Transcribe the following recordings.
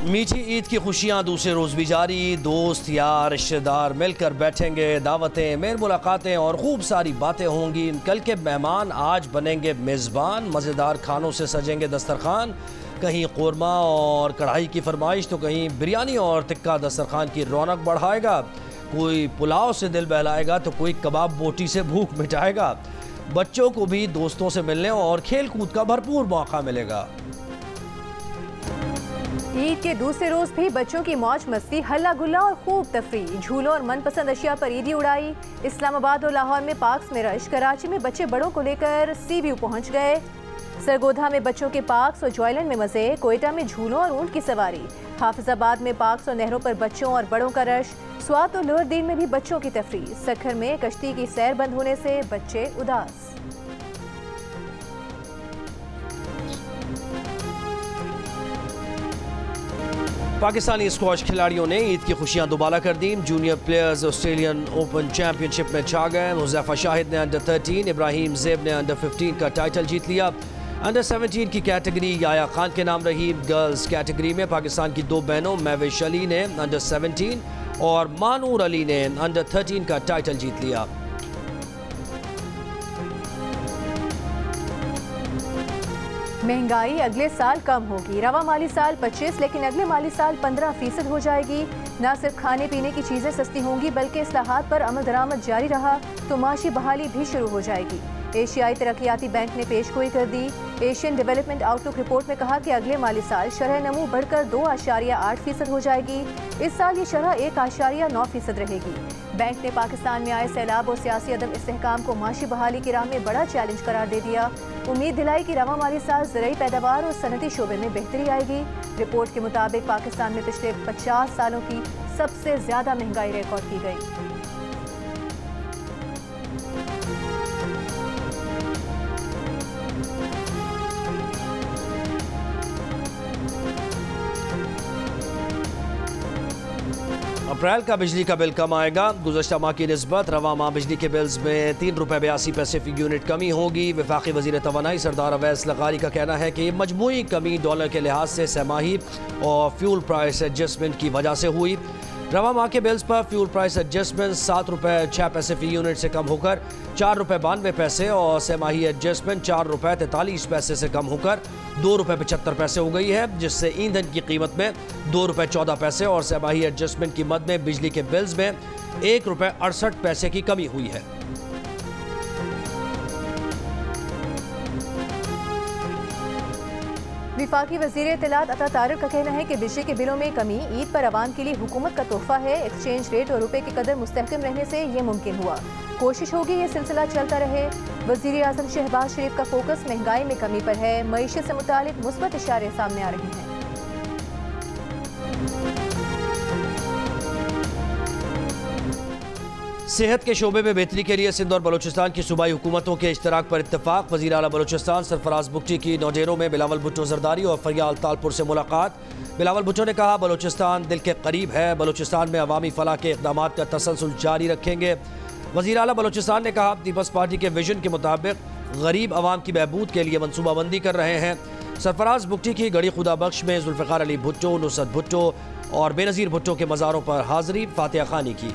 मीठी ईद की खुशियां दूसरे रोज भी जारी। दोस्त यार रिश्तेदार मिलकर बैठेंगे, दावतें, मेल मुलाकातें और खूब सारी बातें होंगी। कल के मेहमान आज बनेंगे मेज़बान। मज़ेदार खानों से सजेंगे दस्तरखान। कहीं कोरमा और कढ़ाई की फरमाइश तो कहीं बिरयानी और टिक्का दस्तरखान की रौनक बढ़ाएगा। कोई पुलाव से दिल बहलाएगा तो कोई कबाब बोटी से भूख मिटाएगा। बच्चों को भी दोस्तों से मिलने और खेल कूद का भरपूर मौका मिलेगा। ईद के दूसरे रोज भी बच्चों की मौज मस्ती, हल्ला गुल्ला और खूब तफरीह, झूलों और मनपसंद अशिया पर ईदी उड़ाई। इस्लामाबाद और लाहौर में पार्क्स में रश, कराची में बच्चे बड़ों को लेकर सी व्यू पहुंच गए। सरगोधा में बच्चों के पार्क्स और जॉयलैंड में मजे, कोयटा में झूलों और ऊंट की सवारी, हाफिजाबाद में पार्क्स और नहरों पर बच्चों और बड़ों का रश, स्वात और लोअर दीन में भी बच्चों की तफरीह। सखर में कश्ती की सैर बंद होने से बच्चे उदास। पाकिस्तानी स्क्वॉश खिलाड़ियों ने ईद की खुशियां दोबारा कर दी। Junior players Australian Open championship में छा गए। हुज़ैफा शाहिद ने अंडर 13, इब्राहिम ज़ेब ने अंडर 15 का टाइटल जीत लिया। अंडर 17 की कैटेगरी याया खान के नाम रही। गर्ल्स कैटेगरी में पाकिस्तान की दो बहनों महविश अली ने अंडर 17 और मानूर अली ने अंडर 13 का टाइटल जीत लिया। महंगाई अगले साल कम होगी। रवा माली साल 25 लेकिन अगले माली साल 15% हो जाएगी। न सिर्फ खाने पीने की चीजें सस्ती होंगी बल्कि इस्लाहात पर अमल दरामद जारी रहा तो माशी बहाली भी शुरू हो जाएगी। एशियाई तरक्याती बैंक ने पेशगोई कर दी। एशियन डेवलपमेंट आउटलुक रिपोर्ट में कहा कि अगले माली साल शरह नमू बढ़कर 2.8% हो जाएगी। इस साल ये शरह 1.9% रहेगी। बैंक ने पाकिस्तान में आए सैलाब और सियासी अदम इस्तेहकाम को माशी बहाली की राह में बड़ा चैलेंज करार दे दिया। उम्मीद दिलाई कि रवा माली साल ज़राई पैदावार और सनती शोबे में बेहतरी आएगी। रिपोर्ट के मुताबिक पाकिस्तान में पिछले 50 सालों की सबसे ज़्यादा महंगाई रिकॉर्ड की गई। अप्रैल का बिजली का बिल कम आएगा। गुज़श्ता माह की निस्बत रवा माह बिजली के बिल्स में ₹3.82 फी यूनिट कमी होगी। वफाकी वज़ीर तवानाई सरदार अवैस लगारी का कहना है कि मजमूई कमी डॉलर के लिहाज से सहमाही और फ्यूल प्राइस एडजस्टमेंट की वजह से हुई। रवा माह के बिल्स पर फ्यूल प्राइस एडजस्टमेंट ₹7.06 फी यूनिट से कम होकर ₹4.92 और सहमाही एडजस्टमेंट ₹4.43 से कम होकर ₹2.75 हो गई है, जिससे ईंधन की कीमत में ₹2.14 और सहमाही एडजस्टमेंट की मद में बिजली के बिल्स में ₹1.68 की कमी हुई है। विफाकी वज़ीर इत्तलात अता तारिक का कहना है कि बिजली के बिलों में कमी ईद पर अवाम के लिए हुकूमत का तोहफा है। एक्सचेंज रेट और रुपए की कदर मुस्तहकम रहने से ये मुमकिन हुआ। कोशिश होगी ये सिलसिला चलता रहे। वज़ीर आज़म शहबाज शरीफ का फोकस महंगाई में कमी पर है। मईशत से मुतालिक मुस्बत इशारे सामने आ रहे हैं। सेहत के शोबे में बेहतरी के लिए सिंध और बलूचिस्तान की सूबाई हुकूमतों के इश्तराक पर इत्तफाक। वज़ीर आला बलूचिस्तान सरफराज बुगटी की नौडेरों में बिलावल भुट्टो जरदारी और फरियाल तालपुर से मुलाकात। बिलावल भुट्टो ने कहा बलूचिस्तान दिल के करीब है। बलूचिस्तान में अवामी फलाह के इक़दामात का तसलसल जारी रखेंगे। वज़ीर आला बलूचिस्तान ने कहा पीपल्स पार्टी के विजन के मुताबिक गरीब अवाम की बहबूद के लिए मनसूबाबंदी कर रहे हैं। सरफराज बुगटी की गड़ी खुदा बख्श में जुल्फ़िकार अली भुट्टो, नुसरत भुट्टो और बेनज़ीर भुट्टो के मज़ारों पर हाज़री, फातिहा खानी की।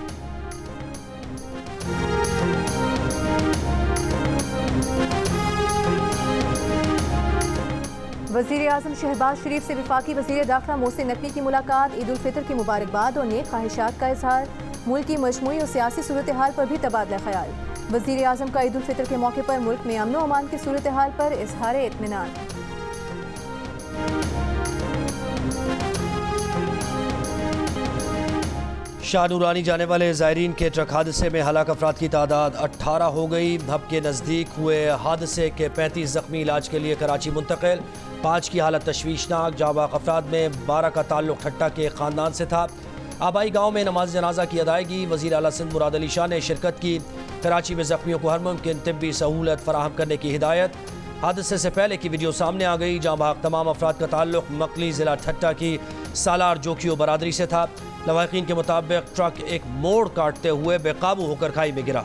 वज़ीर आज़म शहबाज शरीफ से वफाकी वज़ीर दाखिला मोहसिन नकवी की मुलाकात। ईद उल फितर की मुबारकबाद और नेक ख्वाहिशात का इजहार। मुल्क की मजमूई और सियासी सूरत हाल पर भी तबादला ख्याल। वज़ीर आज़म का ईद उल फितर के मौके पर मुल्क में अमन व अमान की सूरत हाल पर इजहार इत्मीनान। शाह नूरानी जाने वाले ज़ायरीन के ट्रक हादसे में हलाक अफराद की तादाद 18 हो गई। हब के नज़दीक हुए हादसे के 35 ज़ख्मी इलाज के लिए कराची मुंतकिल। 5 की हालत तशवीशनाक। जाबाक अफराद में 12 का ताल्लुक ठट्टा के ख़ानदान से था। आबाई गाँव में नमाज जनाजा की अदायगी। वज़ीर आला सिंध मुराद अली शाह ने शिरकत की। कराची में ज़ख्मियों को हर मुमकिन तिब्बी सहूलत फराहम करने की हिदायत। हादसे से पहले की वीडियो सामने आ गई। जहाँ भाग तमाम अफराद का ताल्लुक मकली ज़िला ठट्टा की सालार जोखियो बरादरी से था। लवाहिकीन के मुताबिक ट्रक एक मोड़ काटते हुए बेकाबू होकर खाई में गिरा।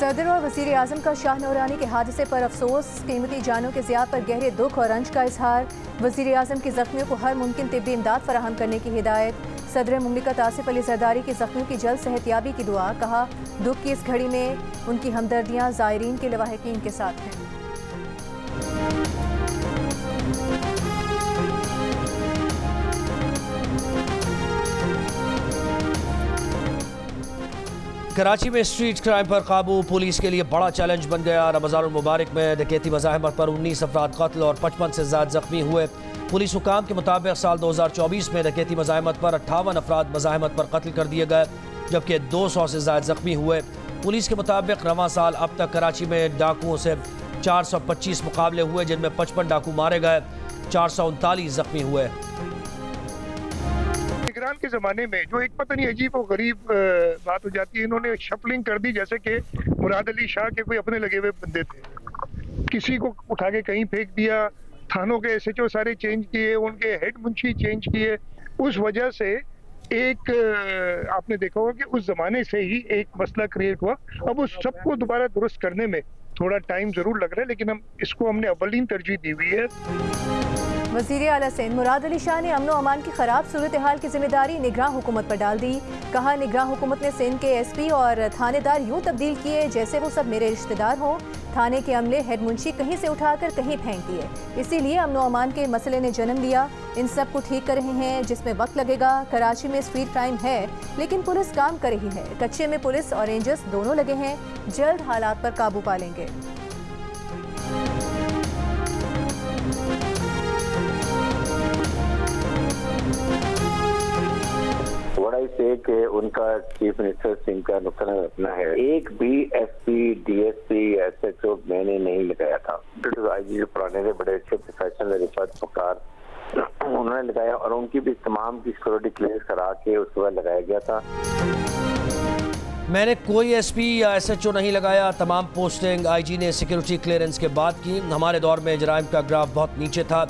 सदर और वज़ीर आज़म का शाह नूरानी के हादसे पर अफसोस, कीमती जानों के ज़िया पर गहरे दुख और रंज का इजहार। वज़ीर आज़म की ज़ख्मियों को हर मुमकिन तिब्बी इमदाद फराहम करने की हिदायत। सदर मुमलिकत आसिफ अली जरदारी की ज़ख्मियों की जल्द सेहतयाबी की दुआ। कहा, दुख की इस घड़ी में उनकी हमदर्दियाँ ज़ायरीन के लवाहिकीन के साथ हैं। कराची में स्ट्रीट क्राइम पर काबू पुलिस के लिए बड़ा चैलेंज बन गया। रमज़ानुल मुबारक में डकैती मज़ाहमत पर 19 अफराद कत्ल और 55 से ज़्यादा ज़ख्मी हुए। पुलिस हुकाम के मुताबिक साल 2024 में डकैती मज़ाहमत पर 58 अफराद मज़ाहमत पर कत्ल कर दिए गए, जबकि 200 से ज़्यादा ज़ख्मी हुए। पुलिस के मुताबिक रवां साल अब तक कराची में डाकुओं से 425 मुकाबले हुए, जिनमें 55 डाकू मारे गए, 439 ज़ख्मी हुए। निगरान के ज़माने में जो एक पता नहीं अजीब और गरीब बात हो जाती है, इन्होंने शफलिंग कर दी जैसे कि मुराद अली शाह के कोई अपने लगे हुए बंदे थे। किसी को उठा के कहीं फेंक दिया, थानों के SHO सारे चेंज किए, उनके हेड मुंशी चेंज किए। उस वजह से एक आपने देखा होगा कि उस ज़माने से ही एक मसला क्रिएट हुआ। अब उस सबको दोबारा दुरुस्त करने में थोड़ा टाइम ज़रूर लग रहा है, लेकिन इसको हमने अव्वलीन तरजीह दी हुई है। वज़ीर आला सिंध मुराद अली शाह ने अमन अमान की खराब सूरत हाल की जिम्मेदारी निगरान हुकूमत पर डाल दी। कहा, निगरान हुकूमत ने सिंध के SP और थानेदार यूँ तब्दील किए जैसे वो सब मेरे रिश्तेदार हों। थाने के अमले हेड मुंशी कहीं से उठाकर कहीं फेंक दिए, इसीलिए अमन अमान के मसले ने जन्म लिया। इन सब को ठीक कर रहे हैं, जिसमें वक्त लगेगा। कराची में स्ट्रीट क्राइम है, लेकिन पुलिस काम कर रही है। कच्चे में पुलिस और रेंजर्स दोनों लगे हैं, जल्द हालात पर काबू पा लेंगे। कि उनका चीफ मिनिस्टर सिंह का नुकसान अपना है। एक भी SP, DSP, SHO मैंने नहीं लगाया था। IG पुराने थे, बड़े अच्छे प्रोफेशनल रिफत पकार उन्होंने लगाया और उनकी भी तमाम की सिक्योरिटी क्लियरेंस करा के उसके बाद लगाया गया था। मैंने कोई SP या SHO नहीं लगाया। तमाम पोस्टिंग IG ने सिक्योरिटी क्लियरेंस के बाद की। हमारे दौर में जराइम का ग्राफ बहुत नीचे था।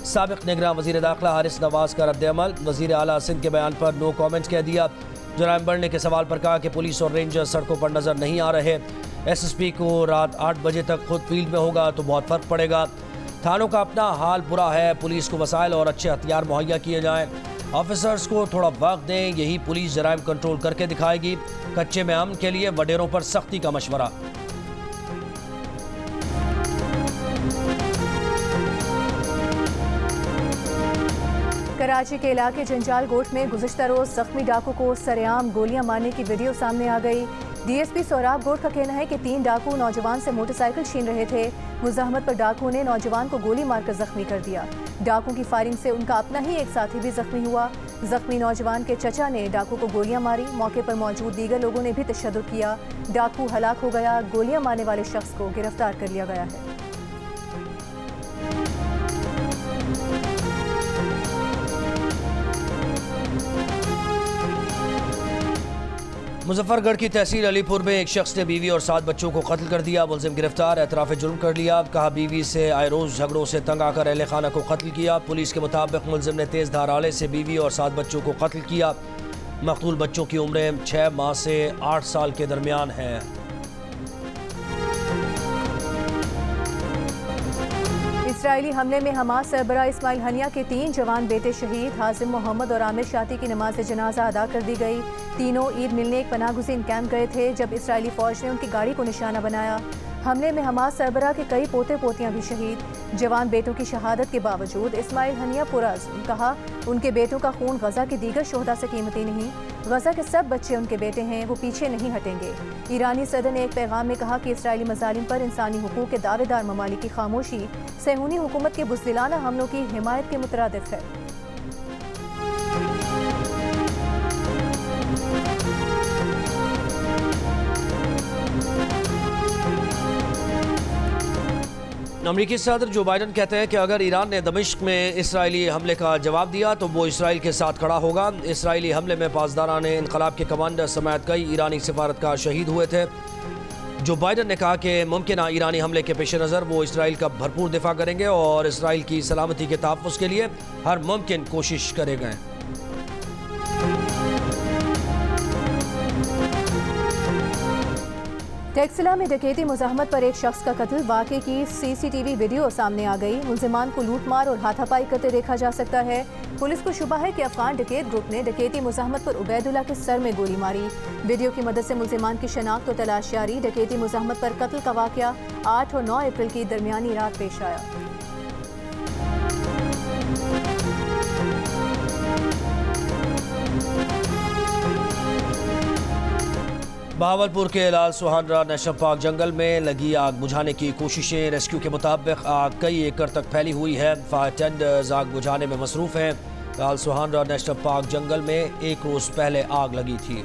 साबिक निगरान वज़ीर दाखिला हारिस नवाज का रद्द-ए-अमल। वज़ीर आला सिंध के बयान पर नो कमेंट्स कह दिया। जराइम बढ़ने के सवाल पर कहा कि पुलिस और रेंजर सड़कों पर नजर नहीं आ रहे। SSP को रात 8 बजे तक खुद फील्ड में होगा तो बहुत फ़र्क पड़ेगा। थानों का अपना हाल बुरा है, पुलिस को वसाइल और अच्छे हथियार मुहैया किए जाएँ। ऑफिसर्स को थोड़ा वक्त दें, यही पुलिस जराइम कंट्रोल करके दिखाएगी। कच्चे में अमन के लिए वडेरों पर सख्ती का मशवरा। कराची के इलाके जंजाल गोट में गुज़िश्ता रोज़ ज़ख्मी डाकू को सरेआम गोलियां मारने की वीडियो सामने आ गई। DSP सोराब गोट का कहना है कि 3 डाकू नौजवान से मोटरसाइकिल छीन रहे थे। मुज़ाहमत पर डाकू ने नौजवान को गोली मारकर जख्मी कर दिया। डाकू की फायरिंग से उनका अपना ही एक साथी भी जख्मी हुआ। जख्मी नौजवान के चचा ने डाकू को गोलियां मारी। मौके पर मौजूद दीगर लोगों ने भी तशद्दुद किया। डाकू हलाक हो गया। गोलियां मारने वाले शख्स को गिरफ्तार कर लिया गया है। मुजफ्फरगढ़ की तहसील अलीपुर में एक शख्स ने बीवी और 7 बच्चों को कत्ल कर दिया। मुलजिम गिरफ्तार, एतराफ़ जुर्म कर लिया। कहा, बीवी से आए रोज़ झगड़ों से तंग आकर अहले खाना को कत्ल किया। पुलिस के मुताबिक मुलजिम ने तेज़ धार आले से बीवी और 7 बच्चों को कत्ल किया। मकतूल बच्चों की उम्रें 6 माह से 8 साल के दरमियान है। इसराइली हमले में हमास सरबराह इस्माइल हनिया के 3 जवान बेटे शहीद। हाजिम मोहम्मद और आमिर शाती की नमाज जनाजा अदा कर दी गई। तीनों ईद मिलने एक पनाहगुज़ीन कैंप गए थे जब इसराइली फौज ने उनकी गाड़ी को निशाना बनाया। हमले में हमास सरबराह के कई पोते पोतियां भी शहीद। जवान बेटों की शहादत के बावजूद इस्माइल हनिया पुरअज़्म, कहा उनके बेटों का खून गजा के दीगर शोहदा से कीमती नहीं। गजा के सब बच्चे उनके बेटे हैं, वो पीछे नहीं हटेंगे। ईरानी सदर ने एक पैगाम में कहा कि इसराइली मज़ालिम पर इंसानी हुकूक के दावेदार ममालिक की खामोशी सहूनी हुकूमत के बुज़दिलाना हमलों की हिमायत के मुतरादिफ है। अमरीकी सदर जो बाइडन कहते हैं कि अगर ईरान ने दमिश्क में इसराइली हमले का जवाब दिया तो वो इसराइल के साथ खड़ा होगा। इसराइली हमले में पासदारान इनकलाब के कमांडर समेत कई ईरानी सिफारतकार शहीद हुए थे। जो बाइडन ने कहा कि मुमकिन ईरानी हमले के पेश नज़र वो इसराइल का भरपूर दिफा करेंगे और इसराइल की सलामती के तहफ़्फ़ुज़ के लिए हर मुमकिन कोशिश करेंगे। टेक्सला में डकैती मुज़ाहमत पर एक शख्स का कत्ल, वाक़े की सीसीटीवी वीडियो सामने आ गई। मुल्जिमान को लूटमार और हाथापाई करते देखा जा सकता है। पुलिस को शुबा है कि अफगान डकैत ग्रुप ने डकैती मुज़ाहमत पर उबैदुल्ला के सर में गोली मारी। वीडियो की मदद से मुल्जिमान की शनाख्त और तलाश जारी। डकैती मुज़ाहमत पर कत्ल का वाक़या 8 और 9 अप्रैल की दरमियानी रात पेश आया। बहावलपुर के लाल सुहानरा नेशनल पार्क जंगल में लगी आग बुझाने की कोशिशें। रेस्क्यू के मुताबिक आग कई एकड़ तक फैली हुई है। फायर टेंडर्स आग बुझाने में मसरूफ हैं। लाल सुहानरा नेशनल पार्क जंगल में एक रोज पहले आग लगी थी।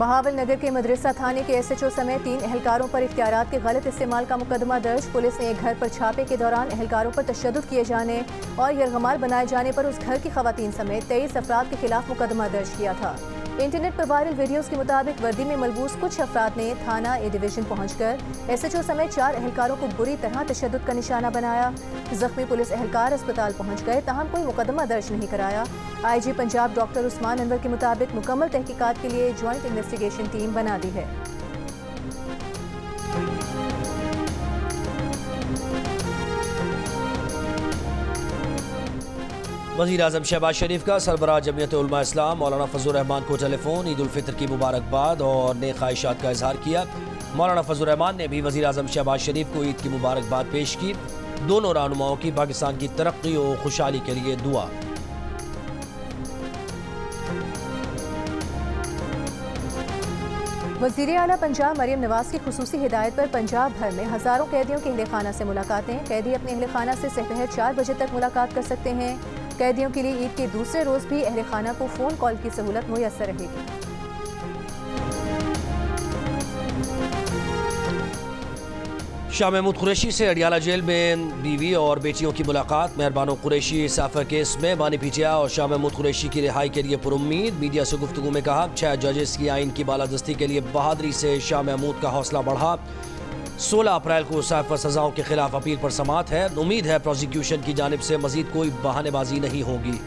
बहावल नगर के मदरसा थाने के SHO समेत 3 एहलकारों पर इख्तियारात के गलत इस्तेमाल का मुकदमा दर्ज। पुलिस ने एक घर पर छापे के दौरान एहलकारों पर तशद्दुद किए जाने और यरगमाल बनाए जाने पर उस घर की खवातीन समेत 23 अफराद के खिलाफ मुकदमा दर्ज किया था। इंटरनेट पर वायरल वीडियोस के मुताबिक वर्दी में मलबूस कुछ अफराद ने थाना A डिवीजन पहुंचकर SHO समेत 4 एहलकारों को बुरी तरह तशद्दुद का निशाना बनाया। जख्मी पुलिस एहलकार अस्पताल पहुंच गए, ताहम कोई मुकदमा दर्ज नहीं कराया। IG पंजाब डॉक्टर उस्मान अनवर के मुताबिक मुकम्मल तहकीकात के लिए ज्वाइंट इन्वेस्टिगेशन टीम बना दी है। वज़ीर आज़म शहबाज शरीफ का सरबराह जमीयत उलमा इस्लाम मौलाना फजल रहमान को टेलीफोन, ईद उल फितर की मुबारकबाद और नेक ख्वाहिशात का इजहार किया। मौलाना फजल रहमान ने भी वज़ीर आज़म शहबाज शरीफ को ईद की मुबारकबाद पेश की। दोनों रहनुमाओं की पाकिस्तान की तरक्की और खुशहाली के लिए दुआ। वज़ीर आला पंजाब मरियम नवाज की खुसूसी हिदायत पर पंजाब भर में हज़ारों कैदियों के अहल खाना से मुलाकातें। कैदी अपने अहल खाना से दोपहर 4 बजे तक मुलाकात कर सकते हैं। कैदियों के लिए ईद के दूसरे रोज़ भी अहल खाना को फ़ोन कॉल की सहूलत मुयस्सर रहेगी। शाह महमूद कुरैशी से अडियाला जेल में बीवी और बेटियों की मुलाकात। मेहरबानो कुरैशी साफा केस में बानी पीटिया और शाह महमूद कुरैशी की रिहाई के लिए पुरुम्मीद। मीडिया से गुफ्तगू में कहा 6 जजेस की आइन की बालादस्ती के लिए बहादुरी से शाह महमूद का हौसला बढ़ा। 16 अप्रैल को साफा सजाओं के खिलाफ अपील पर समाअत है। उम्मीद है प्रोसिक्यूशन की जानिब से मजीद कोई बहानेबाजी नहीं होगी।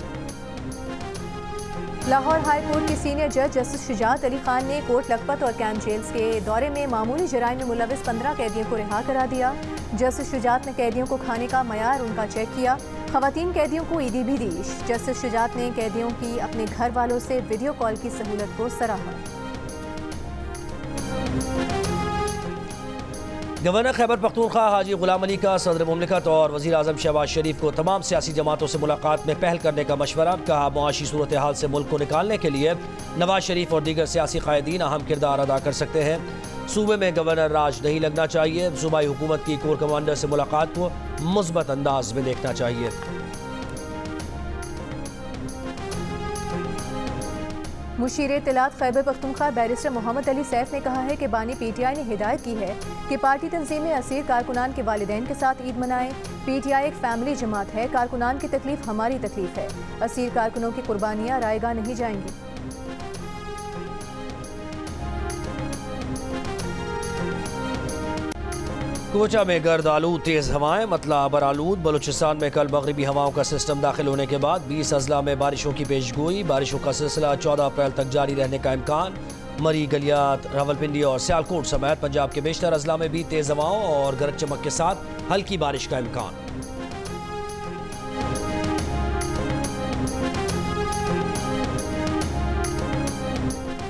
लाहौर हाई कोर्ट के सीनियर जज जस्टिस शुजात अली खान ने कोट लखपत और कैंप जेल्स के दौरे में मामूली जराइम में मुलविस 15 कैदियों को रिहा करा दिया। जस्टिस शुजात ने कैदियों को खाने का मयार उनका चेक किया। खवातीन कैदियों को ईदी भी दी। जस्टिस शुजात ने कैदियों की अपने घर वालों से वीडियो कॉल की सहूलत को सराहा। गवर्नर खैबर पख्तूनख्वा हाजी गुलाम अली का सदर मुमलिकत और वज़ीर आज़म शहबाज शरीफ को तमाम सियासी जमातों से मुलाकात में पहल करने का मशवरा। कहा मुआशी सूरत हाल से मुल्क को निकालने के लिए नवाज शरीफ और दीगर सियासी कायदीन अहम किरदार अदा कर सकते हैं। सूबे में गवर्नर राज नहीं लगना चाहिए। सूबाई हुकूमत की कोर कमांडर से मुलाकात को मुस्बत अंदाज में देखना चाहिए। मुशीर इत्तलात खैबर पख्तूनख्वा बैरिस्टर मोहम्मद अली सैफ ने कहा है कि बानी PTI ने हिदायत की है कि पार्टी तंजीमें असीर कारकुनान के वालिदैन के साथ ईद मनाएं। PTI एक फैमिली जमात है। कारकुनान की तकलीफ हमारी तकलीफ है। असीर कारकुनों की कुर्बानियाँ रायगा नहीं जाएंगी। कोचा में गर्द आलूद तेज हवाएं, मतला अबर आलूद। बलूचिस्तान में कल मगरबी हवाओं का सिस्टम दाखिल होने के बाद 20 अजला में बारिशों की पेशगोई। बारिशों का सिलसिला 14 अप्रैल तक जारी रहने का इम्कान। मरी, गलियात, रावलपिंडी और सियालकोट समेत पंजाब के बेशतर अजला में भी तेज हवाओं और गरज चमक के साथ हल्की बारिश का इम्कान।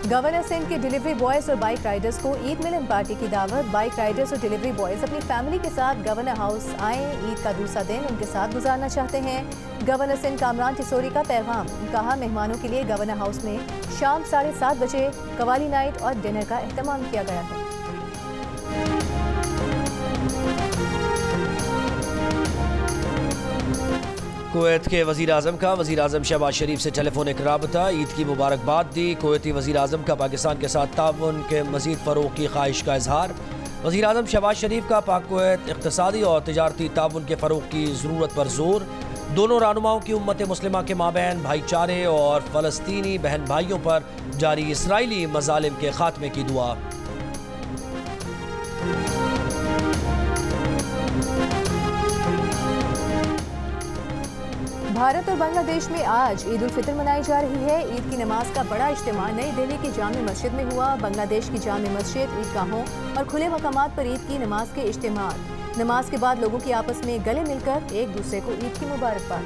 गवर्नर सिंध के डिलीवरी बॉयज और बाइक राइडर्स को ईद मिलन पार्टी की दावत। बाइक राइडर्स और डिलीवरी बॉयज अपनी फैमिली के साथ गवर्नर हाउस आए। ईद का दूसरा दिन उनके साथ गुजारना चाहते हैं। गवर्नर सिंध कामरान टिसोरी का पैगाम। कहा मेहमानों के लिए गवर्नर हाउस में शाम 7:30 बजे कवाली नाइट और डिनर का एहतमाम किया गया है। कुवैत के वज़ीर आज़म का वज़ीर आज़म शहबाज शरीफ से टेलीफोनिक राबता। ईद की मुबारकबाद दी। कुवैती वज़ीर आज़म का पाकिस्तान के साथ ताउन के मज़ीद फ़रोग़ की ख्वाहिश का इजहार। वज़ीर आज़म शहबाज शरीफ का पाक कुवैत इक़्तिसादी और तिजारती ताउन के फ़रोग़ की ज़रूरत पर जोर। दोनों रहनुमाओं की उम्मत मुस्लिमा के माबैन भाईचारे और फ़लस्तीनी बहन भाइयों पर जारी इसराइली मज़ालिम के ख़ात्मे की दुआ। भारत और बांग्लादेश में आज ईद उल फितर मनाई जा रही है। ईद की नमाज का बड़ा इज्तिमा नई दिल्ली की जामे मस्जिद में हुआ। बांग्लादेश की जामे मस्जिद, ईदगाहों और खुले मकामात पर ईद की नमाज के इज्तिमात। नमाज के बाद लोगों की आपस में गले मिलकर एक दूसरे को ईद की मुबारकबाद।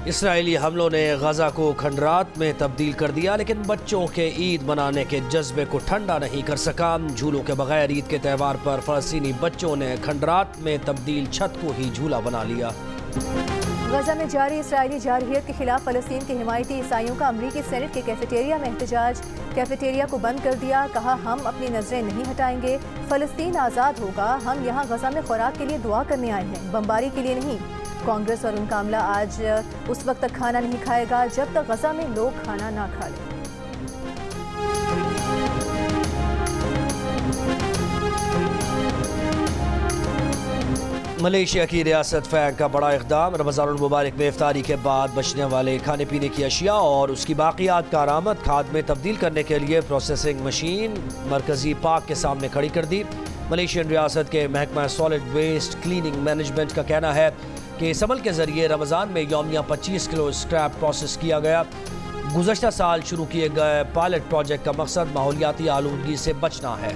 इसराइली हमलों ने गजा को खंडरात में तब्दील कर दिया, लेकिन बच्चों के ईद मनाने के जज्बे को ठंडा नहीं कर सका। झूलों के बगैर ईद के त्यौहार पर फलस्तीनी बच्चों ने खंडरात में तब्दील छत को ही झूला बना लिया। गजा में जारी इसराइली जारहियत के खिलाफ फलस्तीन के हिमायती ईसाइयों का अमरीकी सेनेट के कैफेटेरिया में एहतजाज। कैफेटेरिया को बंद कर दिया, कहा हम अपनी नजरें नहीं हटाएंगे, फलस्तीन आज़ाद होगा, हम यहाँ गजा में खुराक के लिए दुआ करने आए हैं, बमबारी के लिए नहीं। कांग्रेस और उनका अमला आज उस वक्त तक खाना नहीं खाएगा जब तक गजा में लोग खाना ना खा लें। मलेशिया की रियासत फैंग का बड़ा इक़दाम। रमज़ानुल मुबारक में इफ्तारी के बाद बचने वाले खाने पीने की अशिया और उसकी बाक़ियात का आरामद खाद में तब्दील करने के लिए प्रोसेसिंग मशीन मरकजी पार्क के सामने खड़ी कर दी। मलेशियन रियासत के महकमा सॉलिड वेस्ट क्लीनिंग मैनेजमेंट का कहना है कि इस अमल के जरिए रमज़ान में यौमिया 25 किलो स्क्रैप प्रोसेस किया गया। गुज़श्ता साल शुरू किए गए पायलट प्रोजेक्ट का मकसद माहौलियाती आलूदगी से बचना है।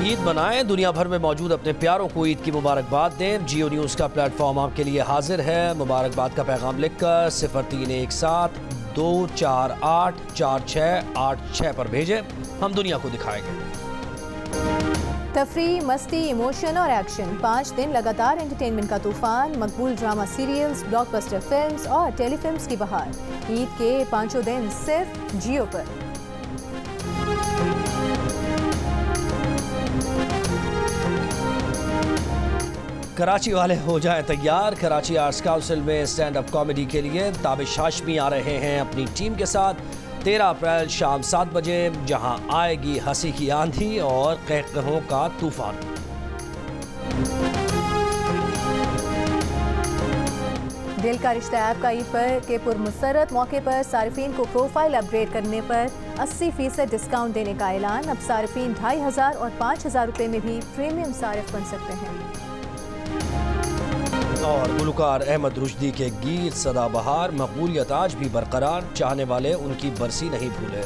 ईद मनाएं, दुनिया भर में मौजूद अपने प्यारों को ईद की मुबारकबाद दें। जियो न्यूज़ का प्लेटफॉर्म आपके लिए हाजिर है। मुबारकबाद का पैगाम लिखकर 0317 248 4686 पर भेजें, हम दुनिया को दिखाएंगे। तफरी, मस्ती, इमोशन और एक्शन, 5 दिन लगातार एंटरटेनमेंट का तूफान। मकबूल ड्रामा सीरियल्स, ब्लॉकबस्टर फिल्म्स और टेलीफिल्म्स की बहार। ईद के 5 दिन सिर्फ जियो पर। कराची वाले हो जाएं तैयार। कराची आर्ट्स काउंसिल में स्टैंड अप कॉमेडी के लिए ताबिश हाशमी आ रहे हैं अपनी टीम के साथ। 13 अप्रैल शाम 7 बजे, जहां आएगी हंसी की आंधी और कहकहों का तूफान। दिल का रिश्ता ऐप का ईद पर के पुरमसरत मौके पर सारिफीन को प्रोफाइल अपग्रेड करने पर 80% डिस्काउंट देने का ऐलान। अब सारिफीन 2500 और 5000 रुपये में भी प्रीमियम सारिफ बन सकते हैं। और गुलकार अहमद रुश्दी के गीत सदाबहार, मकबूलियत आज भी बरकरार, चाहने वाले उनकी बरसी नहीं भूले।